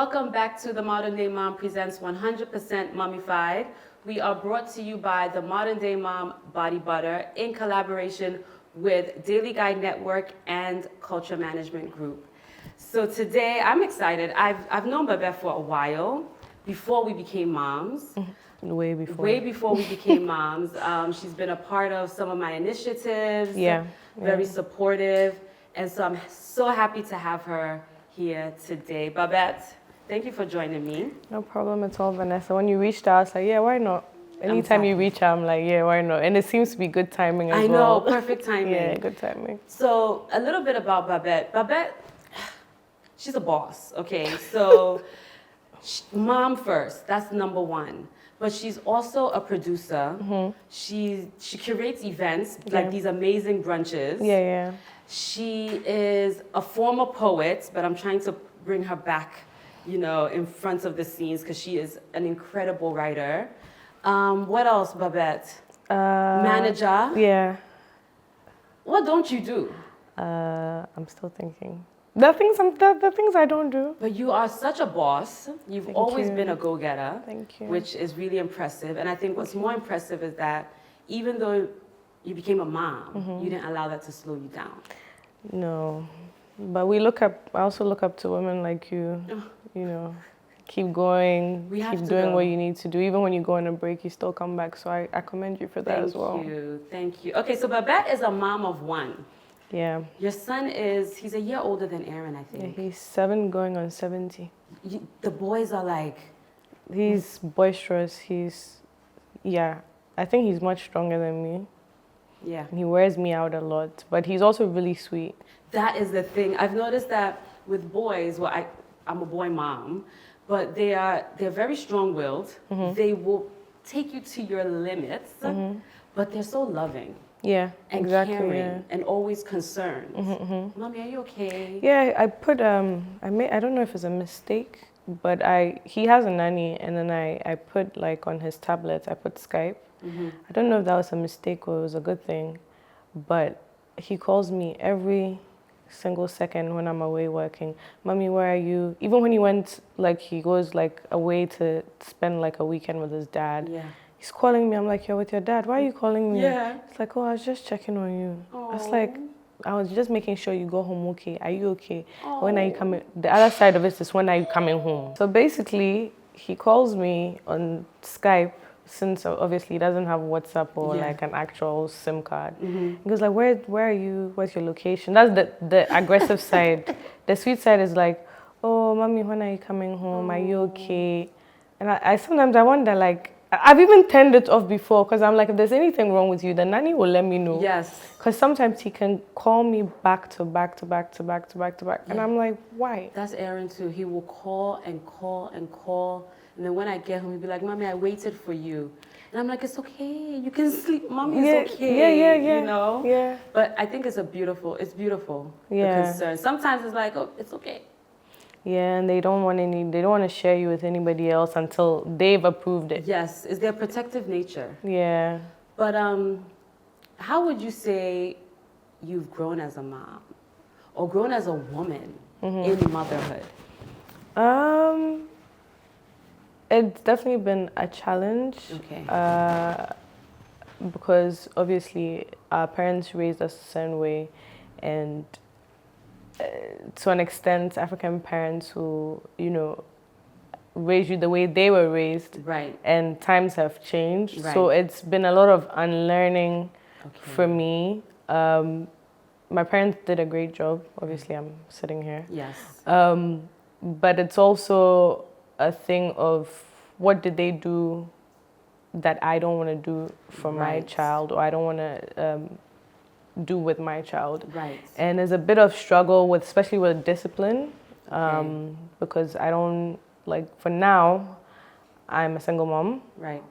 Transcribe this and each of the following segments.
Welcome back to the Modern Day Mom presents 100% Mommyfied. We are brought to you by the Modern Day Mom Body Butter in collaboration with Daily Guide Network and Culture Management Group. So today I'm excited. I've known Babette for a while, before we became moms. Way before. Way before we became moms. She's been a part of some of my initiatives. Very supportive. And so I'm so happy to have her here today. Babette, thank you for joining me. No problem at all, Vanessa. When you reached out, I was like, yeah, why not? Anytime you reach out, I'm like, yeah, why not? And it seems to be good timing as well. I know, perfect timing. Yeah, good timing. So a little bit about Babette. Babette, she's a boss, okay? So mom first, that's number one. But she's also a producer. She curates events, like these amazing brunches. She is a former poet, but I'm trying to bring her back, you know, in front of the scenes because she is an incredible writer. What else, Babette? Manager. Yeah. What don't you do? I'm still thinking. The things I don't do. But you are such a boss. You've always been a go-getter. Thank you. Which is really impressive. And I think what's more impressive is that even though you became a mom, you didn't allow that to slow you down. No. But I also look up to women like you, you know. Keep going, keep doing what you need to do. Even when you go on a break, you still come back. So I commend you for that as well. Thank you. Okay, so Babette is a mom of one. Yeah. Your son he's a year older than Aaron, I think. Yeah, he's 7 going on 70. The boys are like... He's boisterous. I think he's much stronger than me. Yeah. And he wears me out a lot, but he's also really sweet. That is the thing. I've noticed that with boys, I'm a boy mom, but they're very strong-willed. They will take you to your limits, but they're so loving. Yeah, and exactly. Caring, and always concerned. Mommy, are you okay? Yeah, I put I don't know if it's a mistake, but he has a nanny, and then I put like on his tablet I put Skype. I don't know if that was a mistake or it was a good thing, but he calls me every single second when I'm away working. Mommy, where are you? Even when he goes like away to spend like a weekend with his dad. Yeah. He's calling me. I'm like, you're with your dad. Why are you calling me? Yeah. It's like, oh, I was just checking on you. Aww. I was like, I was just making sure you go home okay. Are you okay? When are you coming? The other side of it is when are you coming home? So basically, he calls me on Skype since obviously he doesn't have WhatsApp or like an actual SIM card. He goes like, where are you? Where's your location? That's the aggressive side. The sweet side is like, oh, mommy, when are you coming home? Are you okay? And I sometimes wonder like, I've even turned it off before because I'm like, if there's anything wrong with you, the nanny will let me know. Yes. Because sometimes he can call me back to back. And I'm like, why? That's Aaron too. He will call and call and call. And then when I get home, he'll be like, Mommy, I waited for you. And I'm like, it's okay. You can sleep. Mommy, it's okay. Yeah. You know? Yeah. But I think it's beautiful. Yeah. The concern. Sometimes it's like, oh, it's okay. Yeah, and they don't want to share you with anybody else until they've approved it. Yes, it's their protective nature. Yeah. But how would you say you've grown as a mom or grown as a woman in motherhood? It's definitely been a challenge. Okay. Because obviously our parents raised us a certain way, and to an extent, African parents who, you know, raise you the way they were raised. Right. And times have changed. Right. So it's been a lot of unlearning for me. My parents did a great job. Obviously, I'm sitting here. Yes. But it's also a thing of what did they do that I don't want to do for my child, or I don't want to do with my child. Right. And there's a bit of struggle with, especially with discipline, because I don't, like, for now, I'm a single mom. Right.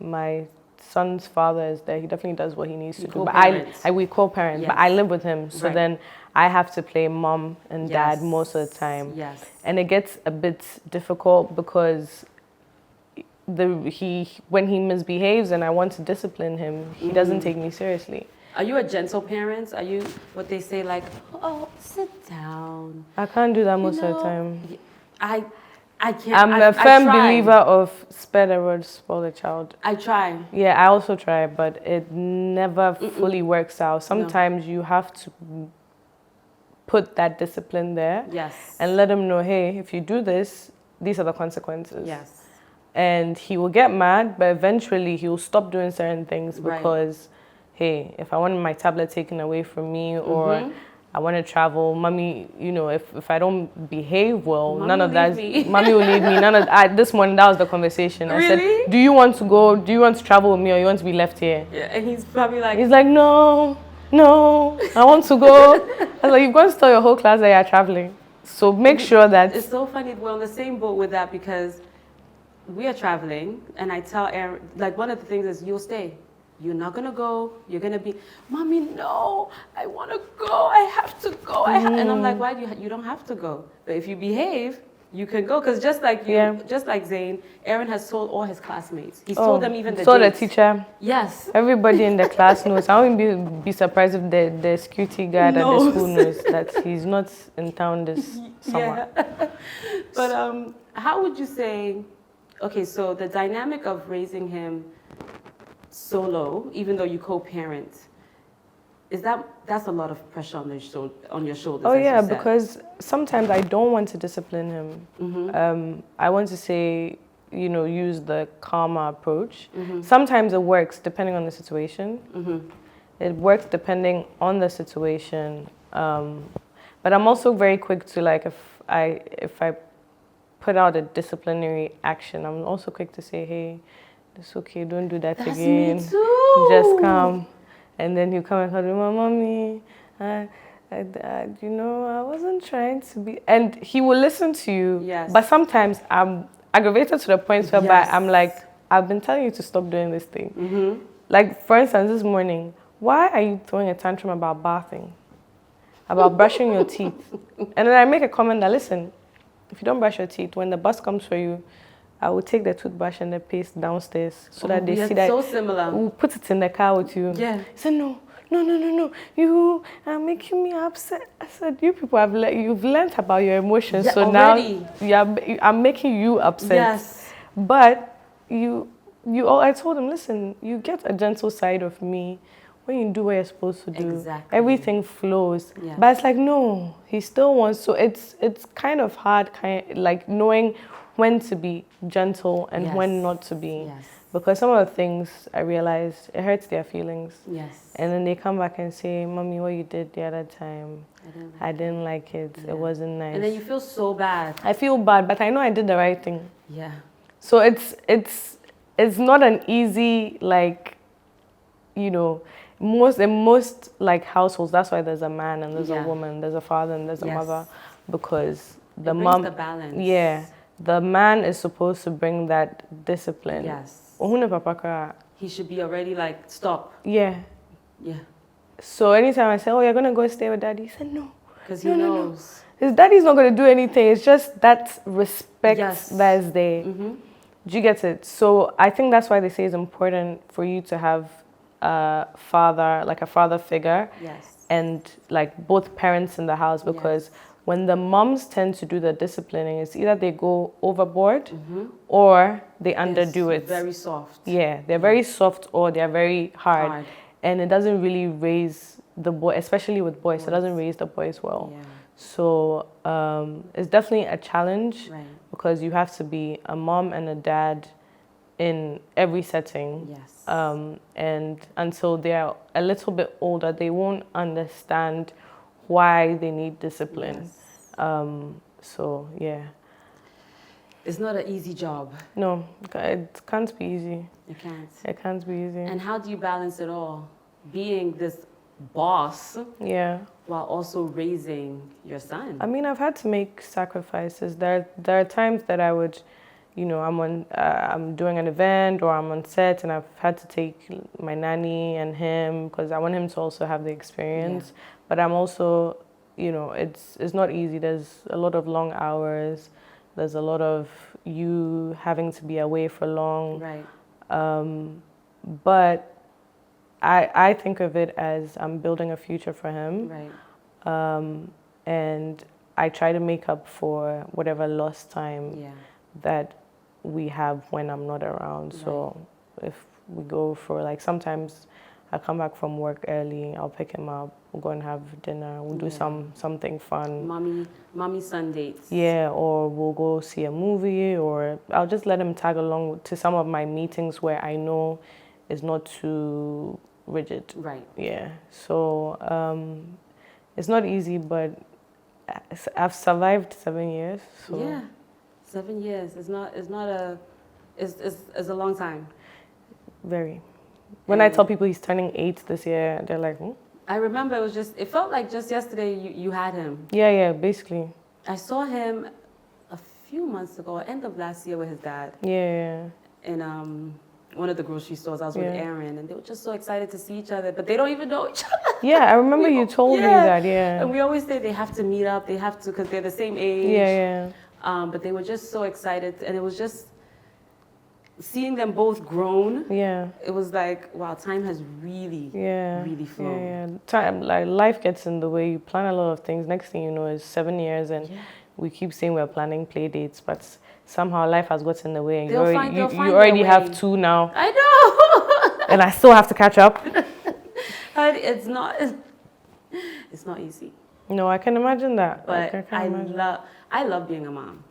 My son's father is there. He definitely does what he needs to do. But we co-parent, but I live with him. So then I have to play mom and dad most of the time. Yes. And it gets a bit difficult because when he misbehaves and I want to discipline him, he doesn't take me seriously. Are you a gentle parent? Are you what they say like, oh, sit down? I can't do that most of the time. I can't. I'm a I firm try. believer of spare the rod, spoil the child. I try. Yeah, I also try, but it never fully works out. Sometimes you have to put that discipline there Yes. and let him know, hey, if you do this, these are the consequences. Yes. And he will get mad, but eventually he will stop doing certain things because, hey, if I want my tablet taken away from me or I want to travel, mommy, you know, if I don't behave well, Mommy none of will that, leave me. mommy will leave me. This morning, that was the conversation. I Really? said, do you want to go? Do you want to travel with me or you want to be left here? Yeah, and he's probably like, He's like, no, I want to go. I was like, you've got to tell your whole class that you're traveling. So make sure that... It's so funny, we're on the same boat with that because we are traveling and I tell Aaron, like one of the things is you'll stay. You're not gonna go. You're gonna be, mommy, no, I wanna go. I have to go. And I'm like, why do you don't have to go. But if you behave, you can go. Because just like you, just like Zane, Aaron has told all his classmates. He's told them even the So the dates. teacher. Yes. Everybody in the class knows. I wouldn't be surprised if the security guard at the school knows that he's not in town this summer. Yeah. But how would you say, okay, so the dynamic of raising him solo, even though you co-parent, that's a lot of pressure on your shoulders. Oh as yeah, you said. because sometimes I don't want to discipline him. I want to say, you know, use the calmer approach. Sometimes it works depending on the situation. It works depending on the situation. But I'm also very quick to, like, if I put out a disciplinary action, I'm also quick to say, hey, it's okay, don't do that That's again. me too. Just come. And then you come and call me, mommy, you know, I wasn't trying to be... And he will listen to you. Yes. But sometimes I'm aggravated to the point whereby I'm like, I've been telling you to stop doing this thing. Like, for instance, this morning, why are you throwing a tantrum about bathing? About brushing your teeth? And then I make a comment that, listen, if you don't brush your teeth, when the bus comes for you, I will take the toothbrush and the paste downstairs so that they see that. So similar. We'll put it in the car with you. Yeah. He said, no. You are making me upset. I said, you people you've learned about your emotions, so already. Now I'm making you upset. Yes. But I told him, listen, you get a gentle side of me when you do what you're supposed to do. Exactly. Everything flows. Yes. But it's like, no, he still wants. So it's kind of hard, like knowing when to be gentle and when not to be. Yes. Because some of the things I realized, it hurts their feelings. Yes. And then they come back and say, mommy, what you did the other time, I didn't like it. Yeah. It wasn't nice. And then you feel so bad. I feel bad, but I know I did the right thing. Yeah. So it's not an easy, like, you know, in most like households, that's why there's a man and there's a woman, there's a father and there's a mother, because the mom, the balance. Yeah, the man is supposed to bring that discipline. Yes. He should be already like, stop. Yeah. Yeah. So anytime I say, oh, you're gonna go stay with daddy, he said no. Because he knows. His daddy's not gonna do anything. It's just that respect that is there. Do you get it? So I think that's why they say it's important for you to have a father figure. Yes. And like both parents in the house, because when the moms tend to do the disciplining, it's either they go overboard or they underdo it. Very soft. Yeah, they're very soft or they're very hard. And it doesn't really raise the boy, especially with boys, it doesn't raise the boys well. Yeah. So it's definitely a challenge because you have to be a mom and a dad in every setting. Yes. And until they're a little bit older, they won't understand why they need discipline. Yes. So, yeah. It's not an easy job. No, it can't be easy. It can't. It can't be easy. And how do you balance it all? Being this boss while also raising your son. I mean, I've had to make sacrifices. There are times that I would, you know, I'm doing an event or I'm on set and I've had to take my nanny and him because I want him to also have the experience. Yeah. But I'm also, you know, it's not easy. There's a lot of long hours. There's a lot of you having to be away for long. Right. But I think of it as I'm building a future for him. Right. And I try to make up for whatever lost time Yeah. that we have when I'm not around. So if we go for like sometimes I come back from work early, I'll pick him up, we'll go and have dinner, we'll do something fun. Mommy Sundays. Yeah, or we'll go see a movie, or I'll just let him tag along to some of my meetings where I know it's not too rigid. Right. Yeah. So it's not easy, but I've survived 7 years. So Yeah. 7 years. It's a long time. very. When I tell people he's turning 8 this year, they're like, hmm? I remember it felt like just yesterday you had him. Yeah, basically. I saw him a few months ago, end of last year with his dad. Yeah. In one of the grocery stores. I was with Aaron, and they were just so excited to see each other, but they don't even know each other. Yeah, I remember you told me that, yeah. And we always say they have to meet up, because they're the same age. Yeah. But they were just so excited, and it was just seeing them both grown. Yeah. It was like, wow, time has really flown. Yeah. Time, like life gets in the way. You plan a lot of things. Next thing you know is 7 years, and we keep saying we're planning play dates, but somehow life has gotten in the way, and you already have 2 now. I know. And I still have to catch up. It's not easy. No, I can imagine that. But I love being a mom.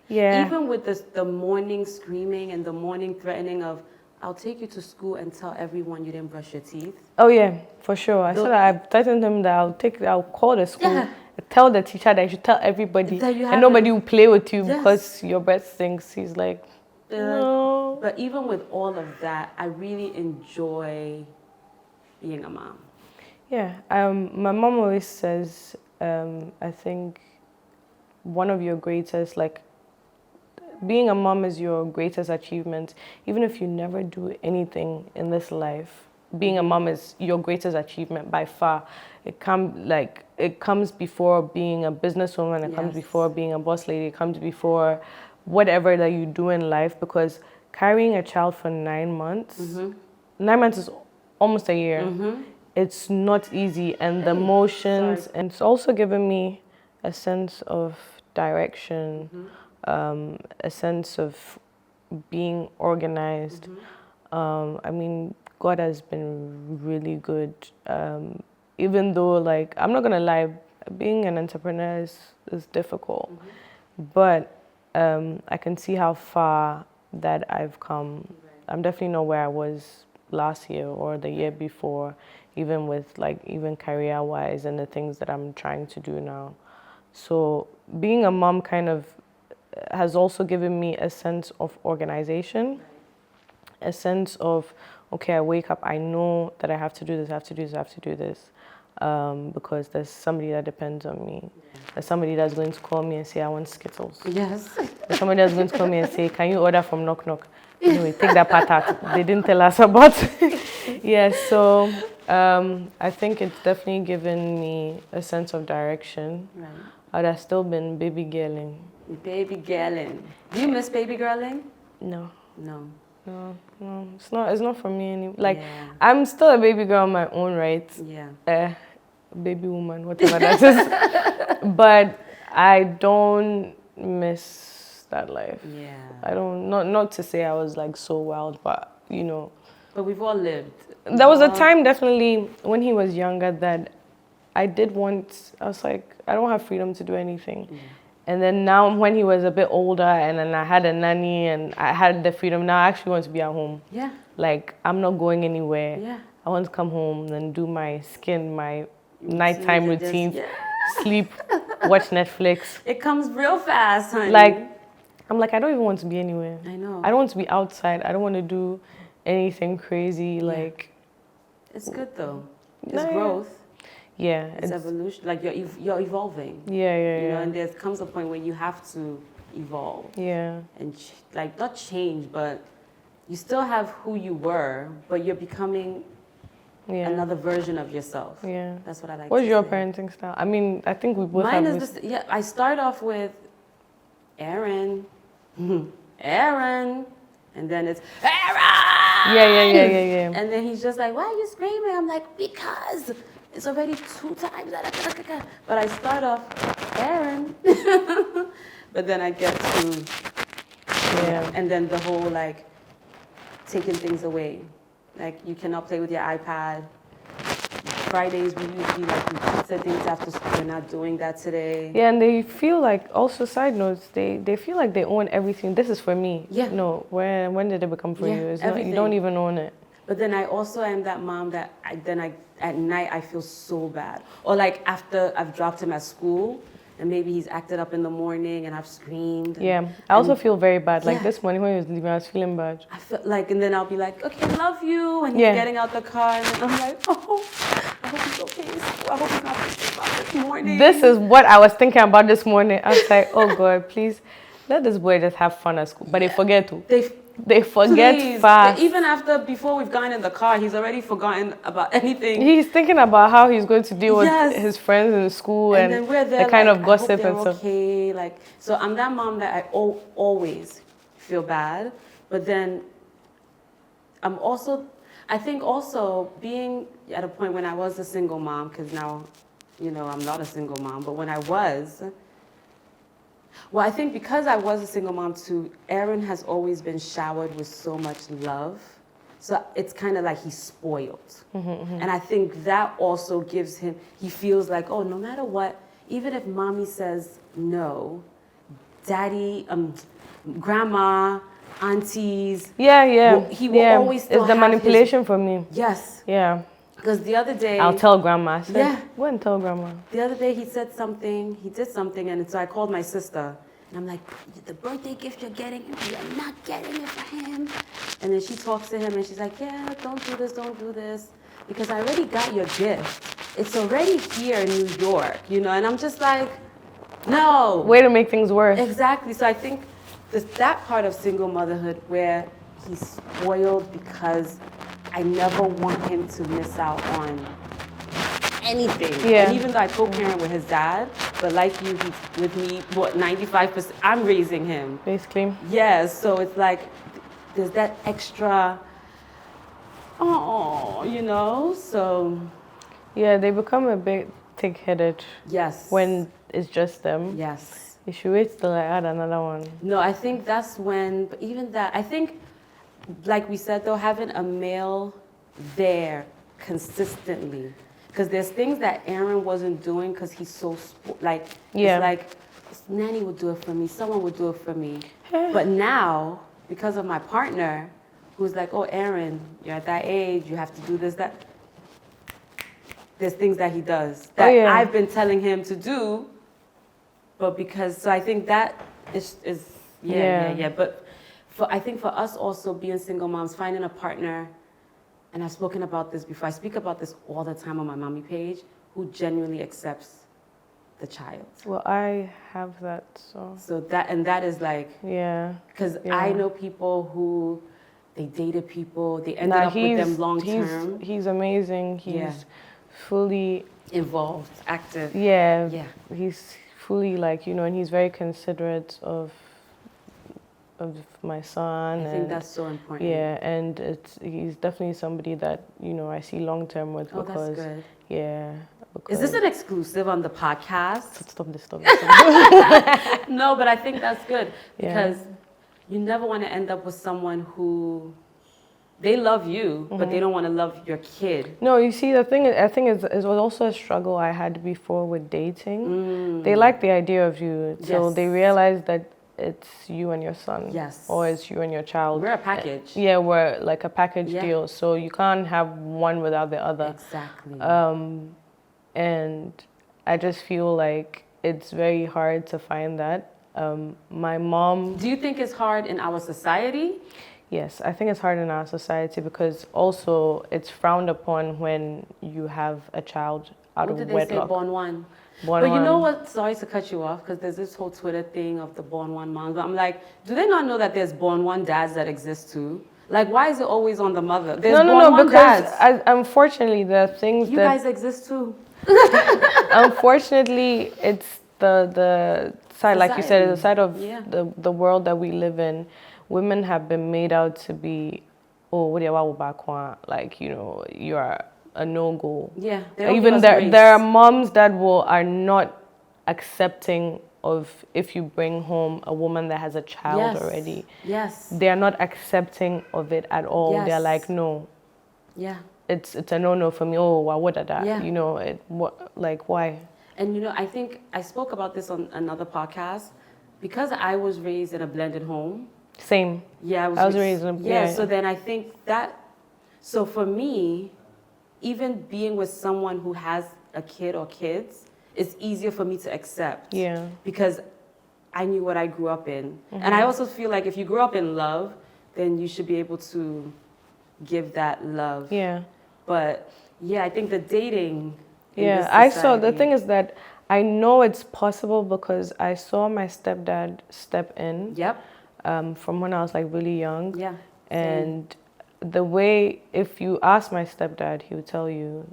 Yeah. Even with the morning screaming and the morning threatening of, I'll take you to school and tell everyone you didn't brush your teeth. Oh yeah, for sure. I said I've threatened him that I'll call the school, tell the teacher that you should tell everybody, and nobody will play with you because your breath stinks. He's like, no. But even with all of that, I really enjoy being a mom. Yeah. My mom always says, I think one of your greatest, like, being a mom is your greatest achievement. Even if you never do anything in this life, being a mom is your greatest achievement by far. It comes before being a businesswoman. It comes before being a boss lady. It comes before whatever that you do in life. Because carrying a child for 9 months, 9 months is almost a year. It's not easy, and the emotions, and it's also given me a sense of direction. A sense of being organized. I mean, God has been really good. Even though, like, I'm not gonna lie, being an entrepreneur is difficult. But I can see how far that I've come. I'm definitely not where I was last year or the year before, even with even career-wise and the things that I'm trying to do now. So being a mom kind of has also given me a sense of organization, a sense of, okay, I wake up, I know that I have to do this, I have to do this, I have to do this, because there's somebody that depends on me. There's somebody that's going to call me and say, I want Skittles. Yes. There's somebody that's going to call me and say, can you order from Knock Knock? Anyway, take that part out. They didn't tell us about. So I think it's definitely given me a sense of direction. Right. I would have still been baby girling. Baby girling. Do you miss baby girling? No. No. It's not for me anymore. Like, I'm still a baby girl in my own right. Yeah. Baby woman, whatever that is. But I don't miss that life. Yeah. I don't, not to say I was like so wild, but you know. But we've all lived. There was a time definitely when he was younger that I was like, I don't have freedom to do anything. Yeah. And then now when he was a bit older and then I had a nanny and I had the freedom, now I actually want to be at home. Yeah. Like, I'm not going anywhere. Yeah. I want to come home and do my skin, my nighttime routines, sleep, watch Netflix. It comes real fast, honey. Like, I'm like, I don't even want to be anywhere. I know. I don't want to be outside. I don't want to do anything crazy. Like, it's good though. It's growth. Yeah, it's evolution. Like you're evolving. Yeah. You know, and there comes a point where you have to evolve. Yeah. And like not change, but you still have who you were, but you're becoming another version of yourself. Yeah. That's what I like. What's your parenting style? I mean, I think we both have. Mine is I start off with Aaron, Aaron, and then it's Aaron. Yeah. And then he's just like, "Why are you screaming?" I'm like, "Because it's already 2 times. But I start off, Aaron. But then I get to, and then the whole like taking things away. Like you cannot play with your iPad. Fridays we usually like we pizza dates after school. We're not doing that today. Yeah, and they feel like, also side notes, they feel like they own everything. This is for me. Yeah. No, when did it become for you? It's not, you everything. don't even own it. But then I also am that mom that at night I feel so bad. Or like after I've dropped him at school and maybe he's acted up in the morning and I've screamed. I also feel very bad. Like Yeah. this morning when he was leaving, I was feeling bad. I feel like, and then I'll be like, okay, love you. And he's getting out the car and then I'm like, oh, I hope he's okay. I hope he's not thinking about this morning. This is what I was thinking about this morning. I was like, oh God, please let this boy just have fun at school. But they forget to. They forget Please. fast. Even before we've gone in the car, he's already forgotten about anything. He's thinking about how he's going to deal with his friends in school and then we're there, the kind like, of gossip I hope they're and stuff. okay. Like, so I'm that mom that I always feel bad, but then I think also being at a point when I was a single mom, because now, I'm not a single mom, but when I was, well, I think because I was a single mom too, Aaron has always been showered with so much love. So it's kind of like he's spoiled. And I think that also gives him, he feels like, oh, no matter what, even if mommy says no, daddy, grandma, aunties. He will always still It's the manipulation for me. Yes. Yeah. Because the other day... I'll tell grandma. Go and tell grandma. The other day he did something, and so I called my sister. And I'm like, the birthday gift you're getting, you're not getting it for him. And then she talks to him, and she's like, yeah, don't do this. Because I already got your gift. It's already here in New York, and I'm just like, no. Way to make things worse. Exactly. So I think that part of single motherhood where he's spoiled because I never want him to miss out on anything. And even though I co-parent with his dad, but like you, he's with me, 95%, I'm raising him. Basically. Yes, so it's like, there's that extra, so. Yeah, they become a bit thick-headed. Yes. When it's just them. Yes. You should wait till I add another one. No, I think that's when, but even that, I think, like we said though, having a male there consistently, because there's things that Aaron wasn't doing because he's so, it's like, nanny would do it for me, someone would do it for me. But now, because of my partner, who's like, oh, Aaron, you're at that age, you have to do this, that. There's things that he does that I've been telling him to do, but so I think that is But I think for us also being single moms, finding a partner, and I've spoken about this before, I speak about this all the time on my mommy page, who genuinely accepts the child. Well, I have that, So that is like, because I know people who, they dated people, they ended up with them long term. He's amazing. He's fully involved, active. He's fully and he's very considerate of my son. I think that's so important. And he's definitely somebody that I see long term with because that's good. Because is this an exclusive on the podcast? Stop this. No, but I think that's good because you never want to end up with someone who they love you, but they don't want to love your kid. No, you see, the thing is, I think it was also a struggle I had before with dating. They like the idea of you, so they realize that it's you and your son. Or it's you and your child. We're a package. We're like a package deal, so you can't have one without the other. Exactly. And I just feel like it's very hard to find that. My mom... Do you think it's hard in our society? Yes, I think it's hard in our society because also it's frowned upon when you have a child out of wedlock. What did they say, born one? But you know what, sorry to cut you off, because there's this whole Twitter thing of the born one moms. But I'm like, do they not know that there's born one dads that exist too? Like, why is it always on the mother? There's born one because dads. Unfortunately, the things you guys exist too. Unfortunately, it's the side, like you said, the side of the world that we live in. Women have been made out to be, like, you are a no-go. Yeah. They don't Even give us there grace. there are moms that are not accepting of if you bring home a woman that has a child Yes. already. Yes. They are not accepting of it at all. Yes. They're like, no, Yeah. it's a no-no for me. Oh, why would I that? Yeah. You know, like why? And you know, I think I spoke about this on another podcast because I was raised in a blended home. Same. Yeah, I was raised in a yeah. So then I think that. So for me, even being with someone who has a kid or kids, it's easier for me to accept. Yeah. Because I knew what I grew up in, and I also feel like if you grew up in love, then you should be able to give that love. Yeah. But yeah, I think the dating. in Yeah, this I saw, the society- thing is that I know it's possible because I saw my stepdad step in Yep. from when I was like really young. Yeah. And the way, if you ask my stepdad, he would tell you,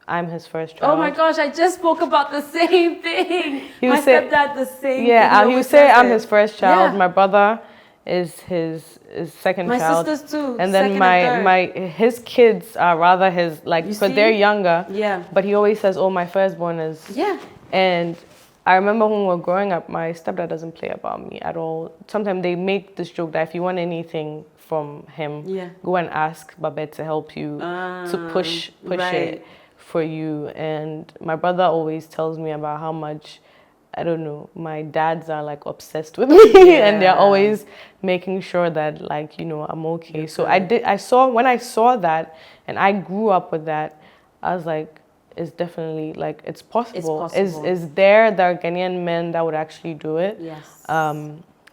I'm his first child. Oh my gosh, I just spoke about the same thing. He My would say- stepdad, the same Yeah, thing. he would say I'm his says first child. Yeah. My brother is his second My child. sisters too. And then second and his kids are rather his, like, You because see? they're younger. Yeah. But he always says, oh, my firstborn is. Yeah. And I remember when we were growing up, my stepdad doesn't play about me at all. Sometimes they make this joke that if you want anything from him, Yeah. go and ask Babette to help you, to push right. it for you. And my brother always tells me about how much, I don't know, my dads are like obsessed with me and they're Yeah. always making sure that, like, you know, I'm okay. You're So good. when I saw that and I grew up with that, I was like, it's definitely, like, it's possible. possible. There are Ghanaian men that would actually do it. Yes.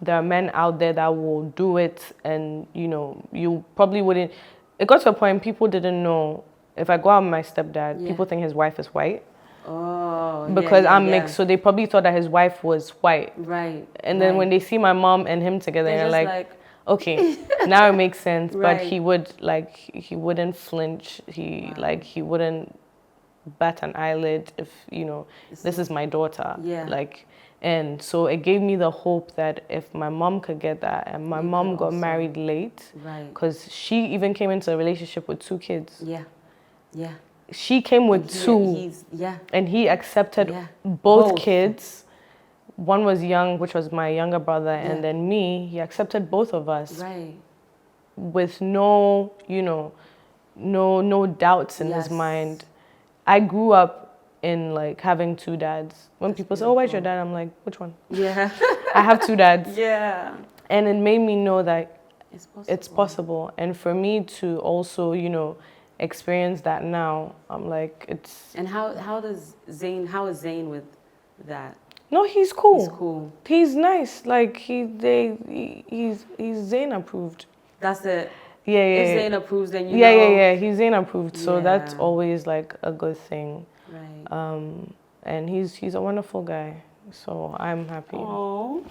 There are men out there that will do it, and, you know, you probably wouldn't. It got to a point people didn't know. If I go out with my stepdad, Yeah. people think his wife is white Oh. because yeah, I'm yeah. mixed, so they probably thought that his wife was white. Right. And then when they see my mom and him together, They're they're just like, okay, now it makes sense. But Right. he wouldn't flinch. He wouldn't bat an eyelid if, you know, this is my daughter. Yeah. Like, and so it gave me the hope that if my mom could get that, and my You mom could got also. married late, Right. because she even came into a relationship with 2 kids. Yeah. Yeah. She came with He- 2, He's yeah. and he accepted Yeah. both Both. kids. One was young, which was my younger brother, Yeah. and then me. He accepted both of us Right. with no, you know, no doubts in his Yes. mind. I grew up in, like, having 2 dads. When That's people say, "Oh, where's your beautiful. dad?" I'm like, "Which one?" Yeah. I have 2 dads, yeah. and it made me know that It's possible. it's possible. And for me to also, you know, experience that now, I'm like, it's And how is Zayn with that? no, he's cool. He's cool. He's nice. Like he's Zayn approved. That's it. Yeah, yeah, If yeah. Zayn approves, then you yeah, know. yeah, yeah. He's Zayn approved, so that's Yeah. always like a good thing. Right. And he's a wonderful guy, so I'm happy. Oh.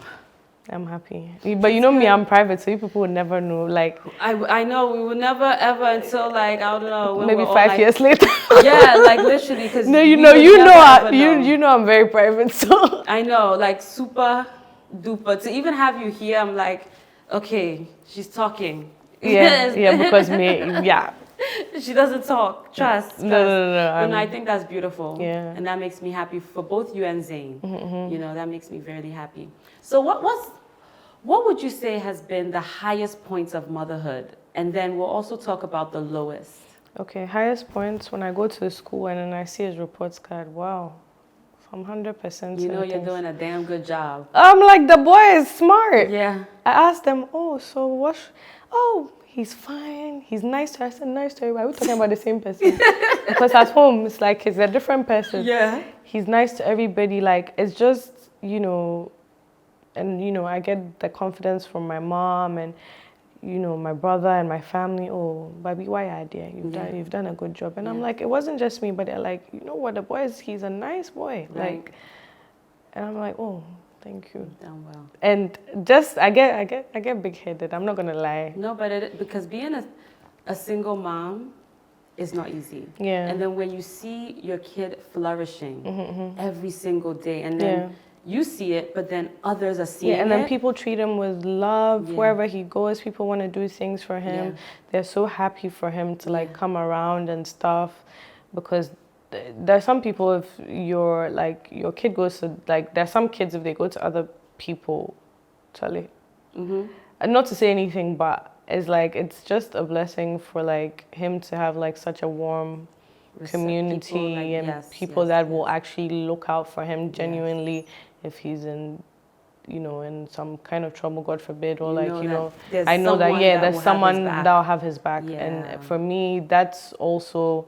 I'm happy. But you know me, I'm private, so you people would never know. Like I know we will never ever until like I don't know when maybe we're all, 5 like- years later. Yeah, like literally because No, you know I'm very private, so I know, like super duper. To even have you here, I'm like, okay, she's talking. yeah, because She doesn't talk. Trust. No. But no, I think that's beautiful. Yeah. And that makes me happy for both you and Zayn. You know, that makes me very happy. So what would you say has been the highest points of motherhood? And then we'll also talk about the lowest. Okay, highest points when I go to the school and then I see his reports card. Wow, I'm 100%. You know certain. you're doing a damn good job. I'm like, the boy is smart. Yeah. I asked them, oh, so what? Oh, he's fine. He's nice to us. I said, nice to everybody. We're talking about the same person. Because at home, it's like he's a different person. Yeah. He's nice to everybody. Like, it's just, you know, and, you know, I get the confidence from my mom and, you know, my brother and my family. Oh, baby, why are you there? You've done a good job. And I'm like, it wasn't just me, but they're like, you know what, the boy he's a nice boy. Right. Like, and I'm like, oh, thank you. Done well. And just I get big-headed. I'm not gonna lie. No, but because being a single mom is not easy. Yeah. And then when you see your kid flourishing every single day, and then you see it, but then others are seeing it. Yeah, and then people treat him with love. Yeah. Wherever he goes, people want to do things for him. Yeah. They're so happy for him to like come around and stuff. because there's some people, if your kid goes to, like, there's some kids, if they go to other people, Charlie, and not to say anything, but it's like, it's just a blessing for like him to have like such a warm community people, like, and people that will actually look out for him genuinely if he's in, you know, in some kind of trouble, God forbid, or I know that there's someone that'll have his back. And for me, that's also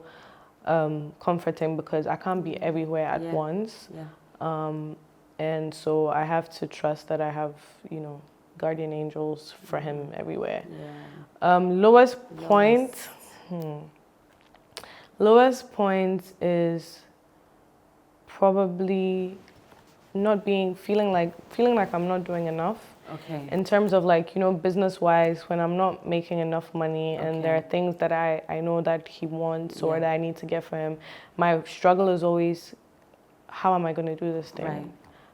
comforting, because I can't be everywhere at once. And so I have to trust that I have, you know, guardian angels for him everywhere. Lowest point is probably feeling like I'm not doing enough. Okay. In terms of, like, you know, business-wise, when I'm not making enough money and there are things that I know that he wants or that I need to get for him, my struggle is always, how am I going to do this thing? Right.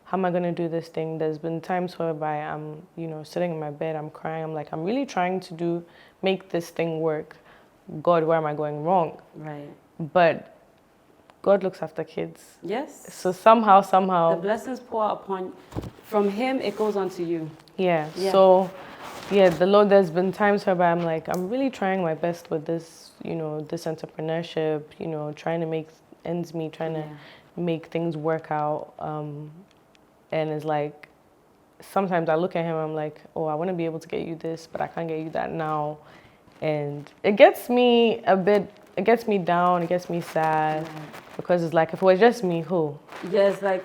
How am I going to do this thing? There's been times whereby I'm, you know, sitting in my bed, I'm crying, I'm like, I'm really trying to make this thing work. God, where am I going wrong? Right. But God looks after kids. Yes. So somehow. The blessings pour upon, from him, it goes on to you. Yeah. So, the Lord, there's been times whereby I'm like, I'm really trying my best with this, you know, this entrepreneurship, you know, trying to make ends meet, trying to make things work out. And it's like, sometimes I look at him, I'm like, oh, I want to be able to get you this, but I can't get you that now. And it gets me down, it gets me sad, because it's like, if it was just me, who? Yes, like...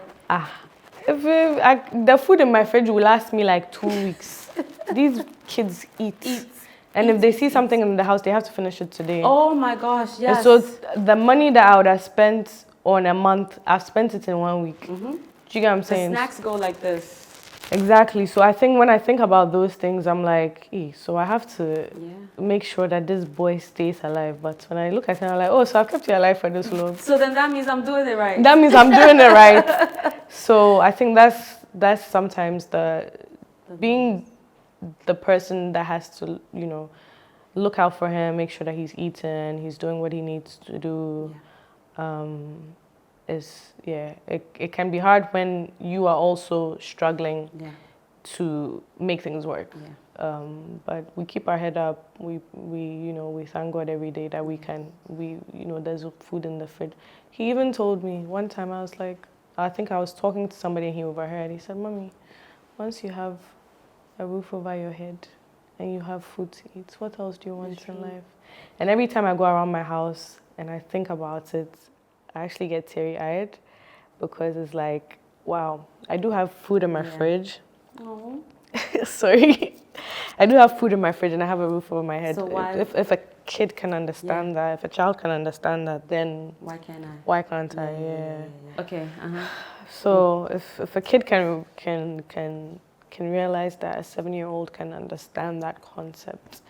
the food in my fridge will last me like 2 weeks. These kids eat. And if they see something in the house, they have to finish it today. Oh my gosh, yes. And so the money that I would have spent on a month, I've spent it in 1 week. Do you get what I'm saying? The snacks go like this. Exactly. So I think when I think about those things, I'm like, so I have to make sure that this boy stays alive. But when I look at him, I'm like, oh, so I've kept you alive for this long. So then that means I'm doing it right. That means I'm doing it right. So I think that's sometimes being the person that has to, you know, look out for him, make sure that he's eating, he's doing what he needs to do. It can be hard when you are also struggling to make things work. But we keep our head up. We thank God every day that there's food in the fridge. He even told me one time, I was like, I think I was talking to somebody and he overheard. He said, Mommy, once you have a roof over your head and you have food to eat, what else do you want in life? And every time I go around my house and I think about it, I actually get teary-eyed, because it's like, wow, I do have food in my fridge. Oh. Sorry. I do have food in my fridge and I have a roof over my head. So why? If a kid can understand that, if a child can understand that, then why can't I? Why can't I? Okay. So if a kid can realize that a 7-year-old can understand that concept,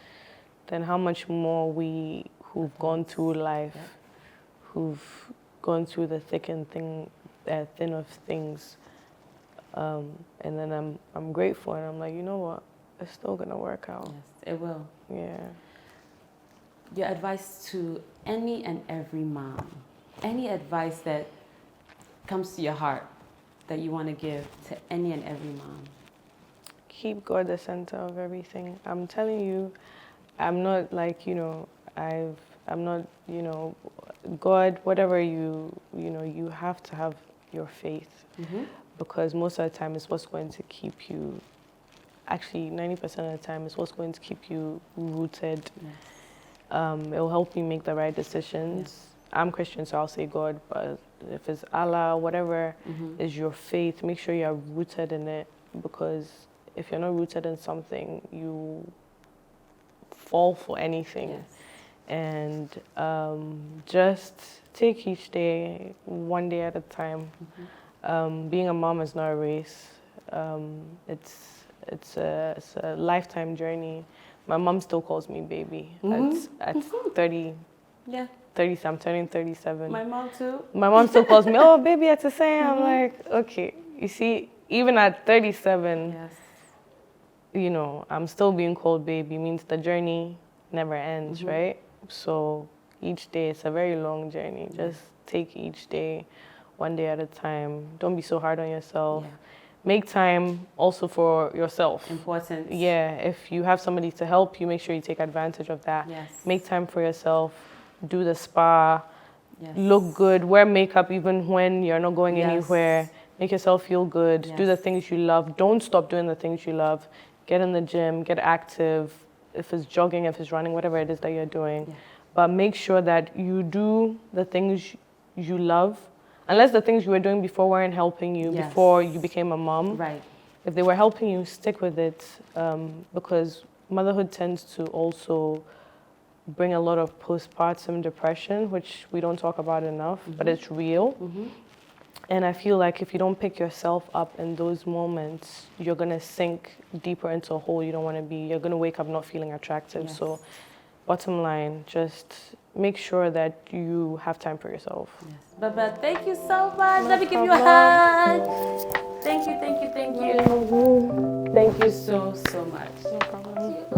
then how much more we who've gone through life, who've gone through the thick and thin of things, and then I'm grateful, and I'm like, you know what, it's still gonna work out. Yes, it will. Yeah. Your advice to any and every mom, any advice that comes to your heart that you want to give to any and every mom? Keep God the center of everything. I'm telling you, I'm not like, I'm not, God, whatever you have to have your faith, because most of the time it's what's going to keep you, actually 90% of the time it's what's going to keep you rooted. It will help me make the right decisions. I'm Christian, so I'll say God, but if it's Allah, whatever is your faith, make sure you're rooted in it, because if you're not rooted in something, you fall for anything. And just take each day, one day at a time. Being a mom is not a race. It's a lifetime journey. My mom still calls me baby at 30. Yeah. 30, I'm turning 37. My mom too. My mom still calls me, oh, baby, at the same. I'm like, okay. You see, even at 37, I'm still being called baby. Means the journey never ends, right? So each day. It's a very long journey. Just take each day, one day at a time. Don't be so hard on yourself. Yeah. Make time also for yourself. Important. Yeah, if you have somebody to help you, make sure you take advantage of that. Yes. Make time for yourself. Do the spa. Yes. Look good. Wear makeup even when you're not going Yes. anywhere. Make yourself feel good. Do the Yes. things you love. Don't stop doing the things you love. Get in the gym. Get active. If it's jogging, if it's running, whatever it is that you're doing. Yeah. But make sure that you do the things you love. Unless the things you were doing before weren't helping you, Yes. before you became a mom. Right. If they were helping you, stick with it, because motherhood tends to also bring a lot of postpartum depression, which we don't talk about enough, but it's real. And I feel like if you don't pick yourself up in those moments, you're gonna sink deeper into a hole you don't wanna be. You're gonna wake up not feeling attractive. Yes. So bottom line, just make sure that you have time for yourself. Yes. Babette, thank you so much. No Let me give you a problem. hug. Thank you, thank you, thank you. Thank you So much. No problem.